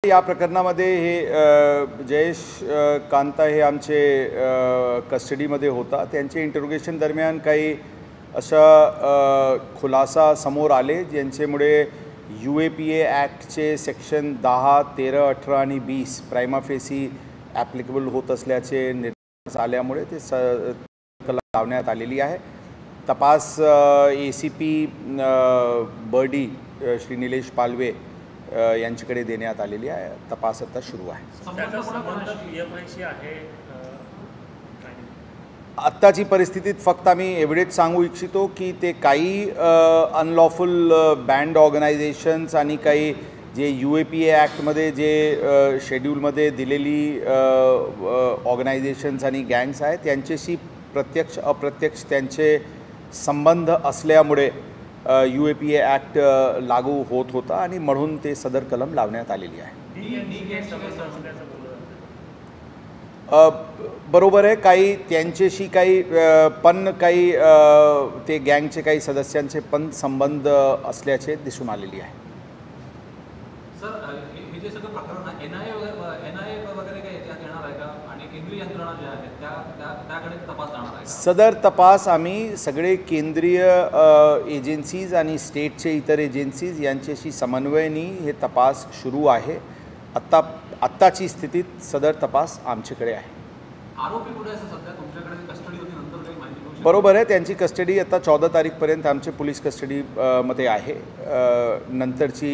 या प्रकरणामध्ये हे जयेश कांता हे आमचे कस्टडीमध्ये होता। त्यांचे इंटरोगेशन दरम्यान काही अशा खुलासा समोर आले ज्यांच्यामुळे UAPA ॲक्टचे सेक्शन 10, 13, 18 आणि 20 प्रायमा फेसी ॲप्लिकेबल होत असल्याचे निर्णय आल्यामुळे ते लावण्यात आलेली आहे। तपास ACP बर्डी श्री निलेश पालवे यांच्याकडे देण्यात आलेली आहे। तपास आता सुरू आहे। आत्ताची परिस्थितीत फक्त आम्ही एवढेच सांगू इच्छितो की ते काही अनलॉफुल बँड ऑर्गनायझेशन्स आणि काही जे UAPA ॲक्टमध्ये जे शेड्यूलमध्ये दिलेली ऑर्गनायझेशन्स आणि गँग्स आहेत त्यांच्याशी प्रत्यक्ष अप्रत्यक्ष त्यांचे संबंध असल्यामुळे UAPA ॲक्ट लागू होत होता आणि म्हणून ते सदर कलम लावण्यात आलेली आहे। बरोबर आहे, काही त्यांच्याशी काही पण काही ते गँगचे काही सदस्यांचे पण संबंध असल्याचे दिसून आलेली आहे। सर हे जे सगळं प्रकरण NIA वगैरे काही याच्यात येणार आहे का आणि केंद्रीय यंत्रणा ज्या आहेत त्याकडे तपास जाणार आहे? सदर तपास आम्ही सगळे केंद्रीय एजन्सीज आणि स्टेटचे इतर एजन्सीज यांच्याशी समन्वयाने हे तपास सुरू आहे। आत्ताची स्थितीत सदर तपास आमच्याकडे आहे। आरोपी कुठे आहे सध्या? तुमच्याकडे कस्टडी होती, नंतर काही माहिती मिळू शकते? बरोबर आहे, त्यांची कस्टडी आता 14 तारीखपर्यंत आमचे पोलीस कस्टडीमध्ये आहे। नंतरची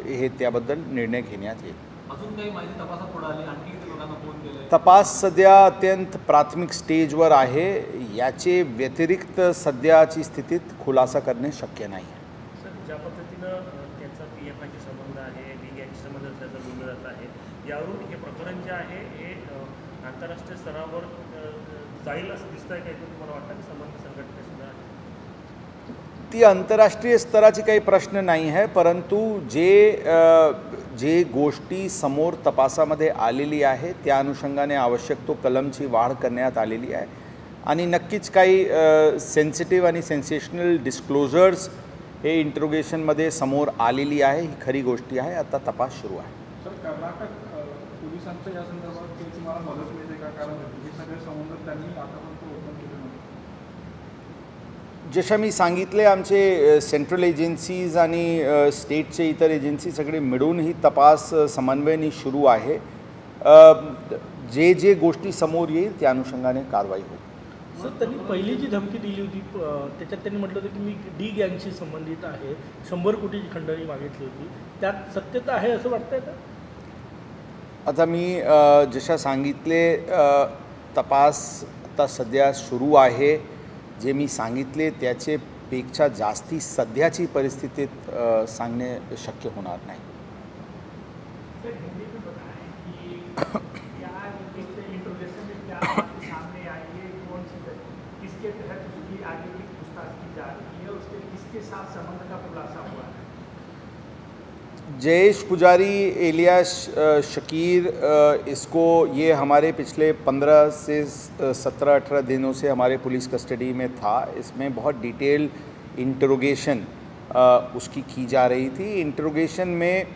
हे त्याबद्दल निर्णय घेण्यात येईल। अजून काही माहिती तपासात पुढे आली? आणखी किती लोकांना फोन केले? तपास सध्या अत्यंत प्राथमिक स्टेजवर आहे। याचे व्यतिरिक्त सध्याची स्थितीत खुलासा करणे शक्य नाही आहे। सर, ज्या पद्धतीनं त्यांचा PFIचे संबंध आहे, गँगचे संबंध असल्याचं बोललं जात आहे, यावरून हे प्रकरण जे आहे हे आंतरराष्ट्रीय स्तरावर जाईल असं दिसतं आहे का? तुम्हाला वाटतं की संबंध संघटनेसुद्धा ती आंतरराष्ट्रीय स्तराची काही प्रश्न नाही आहे, परंतु जे गोष्टी समोर तपासामध्ये आलेली आहे त्या अनुषंगाने आवश्यक तो कलमची वाढ करण्यात आलेली आहे आणि नक्कीच काही सेन्सिटिव्ह आणि सेन्सेशनल डिस्क्लोजर्स हे इंटरोगेशनमध्ये समोर आलेली आहे। ही खरी गोष्टी आहे। आता तपास सुरू आहे। सर, कर्नाटक पोलिसांच्या या संदर्भात तुम्हाला मदत मिळते का? कारण हे सगळे संबंध त्यांनी आतापर्यंत ओपन केले नव्हते। जसं मी सांगितले, आमचे सेंट्रल एजन्सीज आणि स्टेटचे इतर एजन्सी सगळे मिळून ही तपास समन्वयाने सुरू आहे। जे गोष्टी समोर येईल त्या अनुषंगाने कारवाई होईल। सर, त्यांनी पहिली जी धमकी दिली होती त्याच्यात त्यांनी म्हटलं होतं की मी D गँगशी संबंधित आहे, 100 कोटीची खंडणी मागितली होती, त्यात सत्यता आहे असं वाटतंय का? आता मी जसं सांगितले, तपास आता सध्या सुरू आहे। जे मी सांगितले त्याचेपेक्षा जास्ती सध्याची परिस्थितीत सांगणे शक्य होणार नाही। जयेश पुजारी एलियास शकीर, इसको ये हमारे पिछले 15 से 17-18 दिनों से हमारे पुलिस कस्टडी में था। इसमें बहुत डिटेल इंटरोगेशन उसकी की जा रही थी। इंटरोगेशन में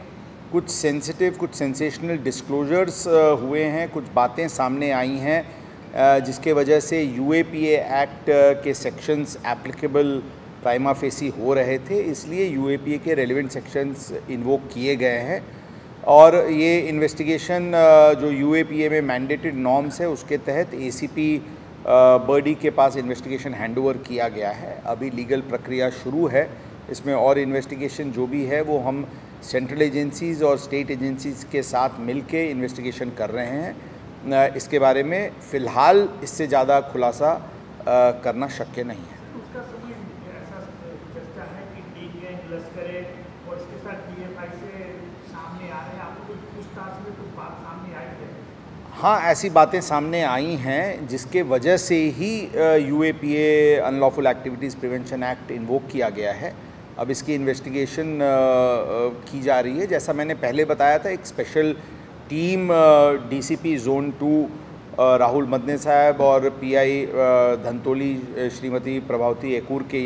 कुछ सेंसिटिव, कुछ सेंसेशनल डिस्क्लोजर्स हुए हैं, कुछ बातें सामने आई हैं जिसके वजह से UAPA एक्ट के सेक्शंस एप्लीकेबल प्राइमा फेसी हो रहे थे, इसलिए UAPA के रेलिवेंट सेक्शंस इन्वोक किए गए हैं और ये इन्वेस्टिगेशन जो UAPA में मैंडेटेड नॉर्म्स है उसके तहत ACP बर्डी के पास इन्वेस्टिगेशन हैंडओवर किया गया है। अभी लीगल प्रक्रिया शुरू है। इसमें और इन्वेस्टिगेशन जो भी है वो हम सेंट्रल एजेंसीज़ और स्टेट एजेंसीज़ के साथ मिलके इन्वेस्टिगेशन कर रहे हैं। इसके बारे में फ़िलहाल इससे ज़्यादा खुलासा करना शक्य नहीं है। हाँ, ऐसी बातें सामने आई हैं जिसके वजह से ही UAPA unlawful activities prevention act invoke किया गया है। अब इसकी इन्वेस्टिगेशन की जा रही है। जैसा मैंने पहले बताया था, एक special team DCP zone 2 Rahul Madne साहब और PI धंतोली श्रीमती प्रभावती एकूर के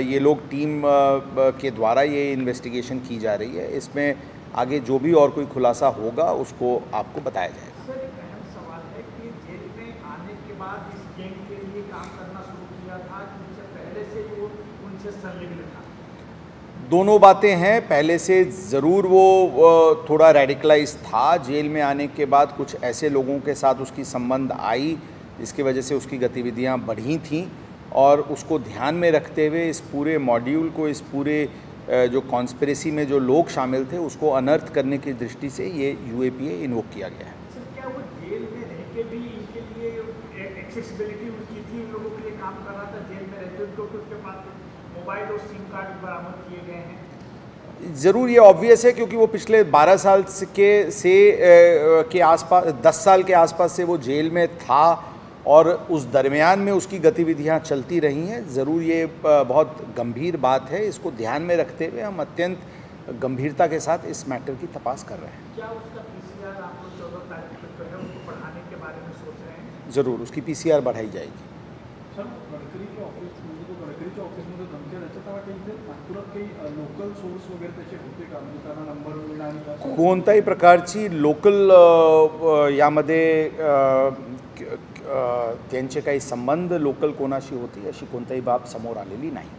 ये लोग टीम के द्वारा ये इन्वेस्टिगेशन की जा रही है। इसमें आगे जो भी और कोई खुलासा होगा उसको आपको बताया जाएगा। सर, एक अहम सवाल है कि जेल में आने के बाद इस गैंग के लिए काम करना शुरू किया था कि उससे पहले से वो उनसे संलिग्न था? दोनों बातें हैं। पहले से ज़रूर वो थोड़ा रेडिकलाइज था। जेल में आने के बाद कुछ ऐसे लोगों के साथ उसकी संबंध आई जिसकी वजह से उसकी गतिविधियां बढ़ी थीं, और उसको ध्यान में रखते हुए इस पूरे मॉड्यूल को, इस पूरे जो कॉन्स्पिरेसी में जो लोग शामिल थे उसको अनर्थ करने की दृष्टि से ये UAPA इन्वोक किया गया है। सर, क्या वो जेल में रह के भी इनके लिए एक्सेसिबिलिटी उनकी थी, उन लोगों के लिए काम कर रहा था जेल में रहते उनको, उसके पास मोबाइल और सिम कार्ड बरामद किए गए हैं? ज़रूर ये ऑब्वियस है, क्योंकि वो पिछले 12 साल के आसपास, 10 साल के आसपास से वो जेल में था और उस दरमियान में उसकी गतिविधियां चलती रही हैं। ज़रूर ये बहुत गंभीर बात है। इसको ध्यान में रखते हुए हम अत्यंत गंभीरता के साथ इस मैटर की तपास कर रहे हैं। क्या उसका PCR आप लोग 14 तारीख तक है उसको बढ़ाने के बारे में सोच रहे हैं? ज़रूर उसकी PCR बढ़ाई जाएगी। सर, गडकरीच्या ऑफिसमध्ये धमक्या द्यायच्या तेव्हा काही इथे नागपुरात काही लोकल सोर्स वगैरे त्याचे होते का, म्हणजे त्यांना नंबर मिळणं आणि कोणत्याही प्रकारची लोकल यामध्ये त्यांचे काही संबंध लोकल कोणाशी होती अशी कोणतीही बाब समोर आलेली नाही।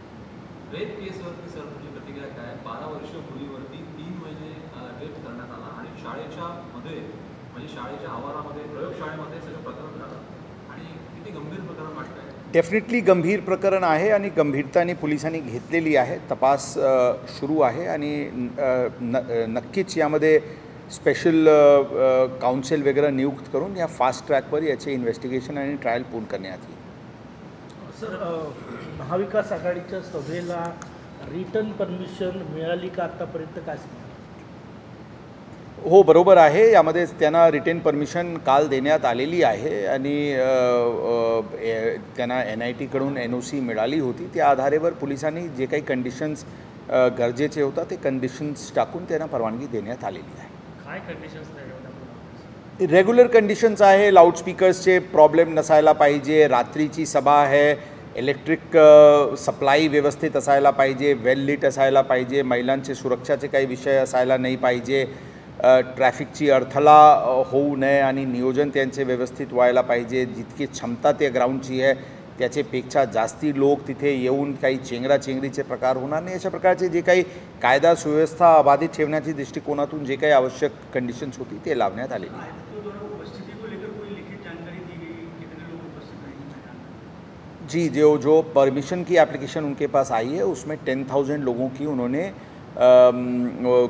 रेप केसवरती सर तुमची प्रतिक्रिया काय? 12 वर्षीय मुलीवरती 3 महिने रेप करण्यात आला आणि शाळेच्या मध्ये, म्हणजे शाळेच्या आवारामध्ये, प्रयोगशाळेमध्ये सगळं प्रकरण झालं आणि किती गंभीर प्रकरण वाटतंय? डेफिनेटली गंभीर प्रकरण आहे आणि गंभीरताने पोलिसांनी घेतलेली आहे। तपास सुरू आहे आणि नक्कीच यामध्ये स्पेशल काउन्सिल वगैरे नियुक्त करून या फास्ट ट्रॅकवर याचे इन्व्हेस्टिगेशन आणि ट्रायल पूर्ण करण्यात येईल। सर, महाविकास आघाडीच्या सभेला रिटर्न परमिशन मिळाली का आतापर्यंत, काय सांगा? हो, बरोबर आहे। यामध्ये त्यांना रिटर्न परमिशन काल देण्यात आलेली आहे आणि त्यांना NIT कडून NOC मिळाली होती। त्या आधारावर पोलिसांनी जे काही कंडिशन्स गरजेचे होता ते कंडिशन्स टाकून त्यांना परवानगी देण्यात आलेली आहे। काय कंडिशन्स नाही? रेग्युलर कंडिशन्स आहे, लाऊडस्पीकर्सचे प्रॉब्लेम नसायला पाहिजे, रात्रीची सभा आहे, इलेक्ट्रिक सप्लाय व्यवस्थित असायला पाहिजे, वेल लीट असायला पाहिजे, महिलांचे सुरक्षाचे काही विषय असायला नाही पाहिजे, ट्रॅफिकची अडथळा होऊ नये आणि नियोजन त्यांचे व्यवस्थित व्हायला पाहिजे, जितकी क्षमता त्या ग्राउंडची आहे त्याचेपेक्षा जास्ती लोक तिथे येऊन काही चेंगराचेंगरीचे प्रकार होणार नाही, अशा प्रकारचे जे काही कायदा सुव्यवस्था अबाधित ठेवण्याच्या दृष्टिकोनातून जे काही आवश्यक कंडिशन्स होती ते लावण्यात आलेली आहे। जी, जो परमिशन की एप्लीकेशन उनके पास आई है उसमें 10,000 लोगों की उन्होंने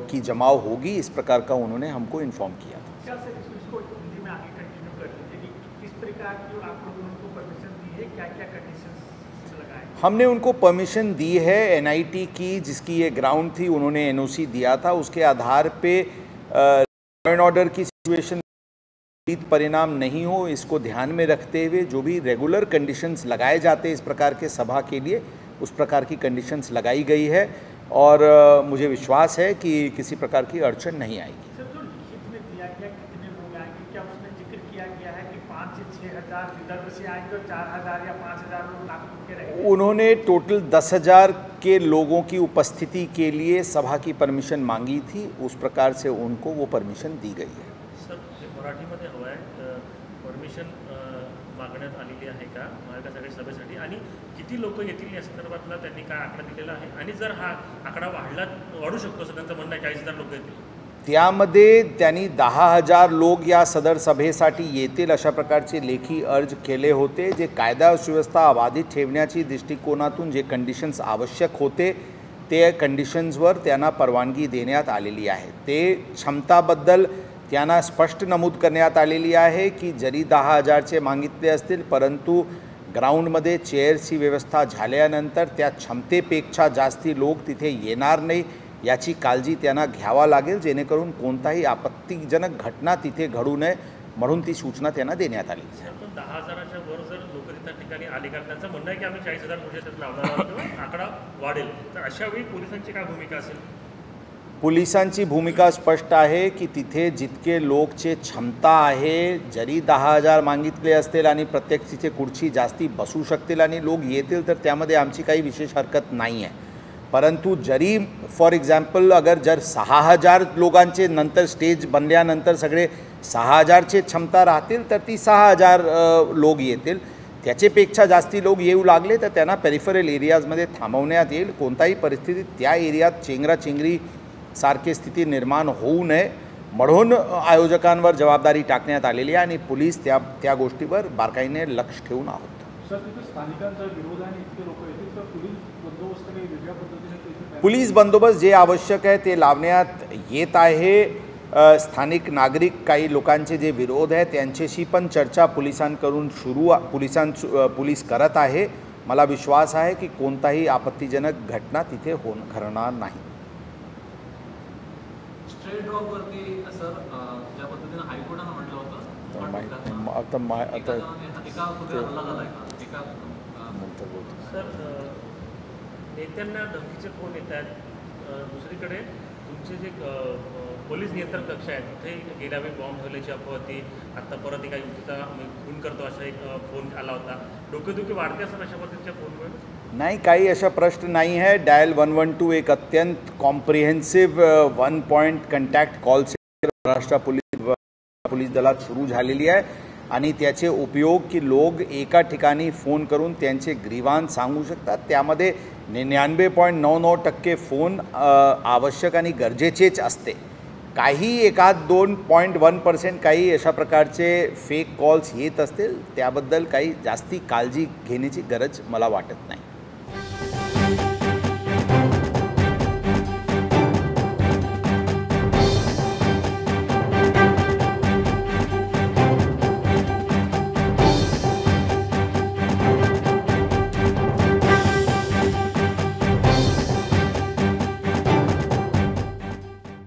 की जमाव होगी, इस प्रकार का उन्होंने हमको इन्फॉर्म किया था। क्या सर, इसको हिंदी में आगे कंटिन्यू कर लीजिए कि किस प्रकार की आप लोगों ने उनको परमिशन दी है, क्या क्या कंडीशंस लगाए? हमने उनको परमिशन दी है NIT की, जिसकी ये ग्राउंड थी, उन्होंने NOC दिया था, उसके आधार पे लॉ एंड ऑर्डर की सिचुएशन परिणाम नहीं हो इसको ध्यान में रखते हुए जो भी रेगुलर कंडीशंस लगाए जाते हैं इस प्रकार के सभा के लिए, उस प्रकार की कंडीशंस लगाई गई है और मुझे विश्वास है कि किसी प्रकार की अड़चन नहीं आएगी। सर, जो लिखित में दिया गया कितने लोग आएंगे, क्या उसमें जिक्र किया गया है कि 5 से 6 हज़ार विदर्भ से आएंगे और 4,000 या 5,000 लोग नागपुर के रहेंगे? उन्होंने टोटल 10,000 के लोगों की उपस्थिति के लिए सभा की परमिशन मांगी थी, उस प्रकार से उनको वो परमिशन दी गई है। सर, हे मराठीमध्ये हवं आहे, परमिशन मागण्यात आलेली आहे का महाविकास आघाडी सभेसाठी आणि किती लोक येतील या संदर्भातला त्यांनी काय आकडा दिलेला आहे आणि जर हा आकडा वाढू शकतो असं त्यांचं म्हणणं आहे, 40,000 लोक येतील? त्यामध्ये त्यांनी 10,000 लोक या सदर सभेसाठी येतील अशा प्रकारचे लेखी अर्ज केले होते। जे कायदा सुव्यवस्था अबाधित ठेवण्याची दृष्टिकोनातून जे कंडिशन्स आवश्यक होते ते कंडिशन्सवर त्यांना परवानगी देण्यात आलेली आहे। ते क्षमताबद्दल त्यांना स्पष्ट नमूद करण्यात आलेली आहे की जरी 10,000चे मागितले असतील परंतु ग्राउंडमध्ये चेअर्सची व्यवस्था झाल्यानंतर त्या क्षमतेपेक्षा जास्ती लोक तिथे येणार नाही याची काळजी त्यांना घ्यावा लागेल, जेणेकरून कोणताही आपत्तिजनक घटना तिथे घडू नये म्हणून ती सूचना त्यांना देण्यात आली। 10,000च्या वर जर लोक त्या ठिकाणी आले कारण त्यांचं म्हणणं आहे की आम्ही 40,000 म्हणजे लावणार आहोत किंवा आकडा वाढेल, तर अशा वेळी पोलिसांची काय भूमिका असेल? पोलिसांची भूमिका स्पष्ट आहे की तिथे जितके लोकचे क्षमता आहे, जरी 10,000 मागितले असतील आणि प्रत्येक तिथे खुर्ची जास्ती बसू शकतील आणि लोक येतील तर त्यामध्ये आमची काही विशेष हरकत नाही आहे, परंतु जरी फॉर एक्झाम्पल अगर जर 6,000 लोकांचे नंतर स्टेज बनल्यानंतर सगळे 6,000चे क्षमता राहतील तर ती 6,000 लोक येतील. त्याच्यापेक्षा जास्ती लोक येऊ लागले तर त्यांना पेरिफरल एरियाजमध्ये थांबवण्यात येईल. कोणताही परिस्थितीत त्या एरियात चेंगराचेंगरी सारखी स्थिती निर्माण होऊ नये म्हणून आयोजकांवर जबाबदारी टाकण्यात आलेली आहे आणि पोलीस त्या गोष्टीवर बारकाईने लक्ष ठेवून आहोत. सर, तिथे स्थानिकांचा विरोध आहे आणि इतके लोक येतील तर पोलीस बंदोबस्त काही वेगळ्या पद्धतीने पोलीस बंदोबस्त जे आवश्यक आहे ते लावण्यात येत आहे. स्थानिक नागरिक काही लोकांचे जे विरोध आहे त्यांच्याशी पण चर्चा पोलिसांकडून पोलीस करत आहे. मला विश्वास आहे की कोणताही आपत्तीजनक घटना तिथे घडणार नाही. स्ट्रेट ड्रॉपवरती सर ज्या पद्धतीनं हायकोर्टानं म्हटलं होतं एका कुठे हल्ला झाला आहे एका सर, नेत्यांना धमकीचे फोन येत आहेत. दुसरीकडे तुमचे जे पोलीस नियंत्रण कक्ष आहे तिथे गेल्या वेळी बॉम्ब ठेवल्याची अफवा होती. आत्ता परत एका युवतीचा खून करतो असा एक फोन आला होता. डोकेदुखी वाढते असं अशा पद्धतीच्या फोनमुळे? नाही, काही अशा प्रश्न नाही आहे. डायल 112 एक अत्यंत comprehensive 1 point contact call centre Maharashtra police दलात सुरू झालेली आहे आणि त्याचे उपयोग की लोक एका ठिकाणी फोन करून त्यांचे ग्रीवांस सांगू शकतात. त्यामध्ये 99.99% फोन आवश्यक आणि गरजेचेच असते. काही 1-2.1% काही अशा प्रकारचे फेक कॉल्स येत असतील त्याबद्दल काही जास्ती काळजी घेण्याची गरज मला वाटत नाही.